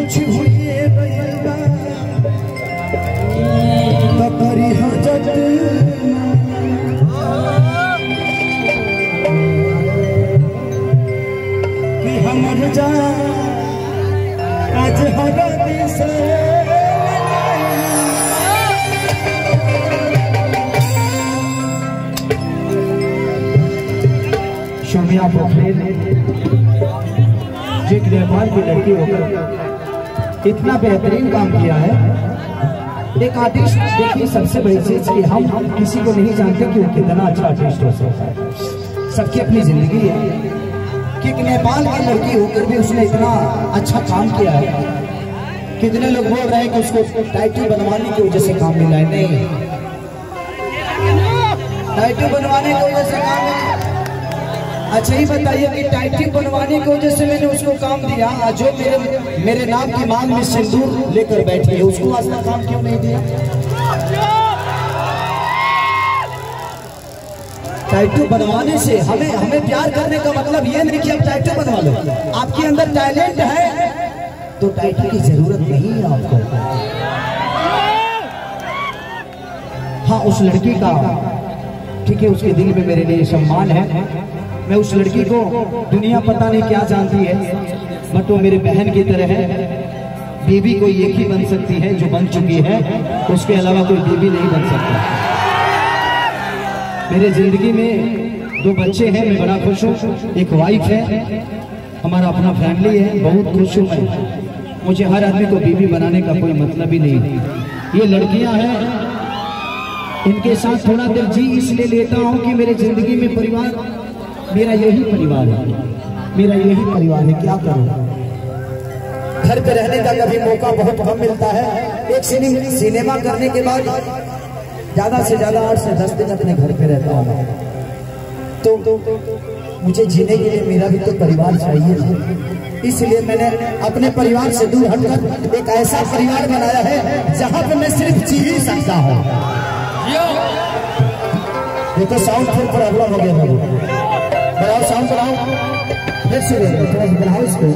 कुछ हुए बयदा तकरी हजत कि हमर जा आज हरद से शोमिया पोखरे ने जो एक नेपाल की लड़की होकर इतना बेहतरीन काम किया है। एक आर्टिस्ट देखिए, सबसे बड़ी चीज कि हम किसी को नहीं जानते कि वो कितना अच्छा आर्टिस्ट हो सकता है। सबकी अपनी जिंदगी है कि एक नेपाल की लड़की होकर भी उसने इतना अच्छा काम किया है। कितने लोग बोल रहे हैं कि उसको टाइटल बनवाने की वजह से काम मिला है। नहीं, टाइटल बनवाने की वजह से काम मिला। अच्छा ही बताइए कि टाइटल बनवाने की वजह से मैंने उसको काम दिया, जो मेरे नाम की मांग में सिंदूर लेकर बैठी है, उसको आज तक काम क्यों नहीं दिया? टाइटल बनवाने से हमें प्यार करने का मतलब ये नहीं कि आप टाइटल बनवा लो। आपके अंदर टैलेंट है तो टाइटल की जरूरत नहीं है आपको। हाँ, उस लड़की का ठीक है, उसके दिल में मेरे लिए सम्मान है। मैं उस लड़की को दुनिया पता नहीं क्या जानती है, बट वो मेरी बहन की तरह है। बीवी कोई एक ही बन सकती है जो बन चुकी है, उसके अलावा कोई बीवी नहीं बन सकता। मेरे जिंदगी में 2 बच्चे हैं, मैं बड़ा खुश हूँ। एक वाइफ है, हमारा अपना फैमिली है, बहुत खुश हूँ मैं। मुझे हर आदमी को बीवी बनाने का कोई मतलब ही नहीं। ये लड़कियां हैं, इनके साथ थोड़ा देर जी इसलिए लेता हूँ कि मेरे जिंदगी में परिवार, मेरा यही परिवार है, मेरा यही परिवार है। क्या करूं, घर पे रहने का कभी मौका बहुत कम मिलता है। एक सिनेमा करने के बाद ज्यादा से ज्यादा 8 से 10 दिन अपने घर पे रहता हूँ। तो मुझे जीने के लिए मेरा भी तो परिवार चाहिए, इसलिए मैंने अपने परिवार से दूर हटकर एक ऐसा परिवार बनाया है जहाँ पे मैं सिर्फ जी ही सकता हूँ। ये तो साउंड फिर प्रॉब्लम हो गया, बढ़ाओ साउंड बढ़ाओ, फिर से थोड़ा बढ़ाओ इसको।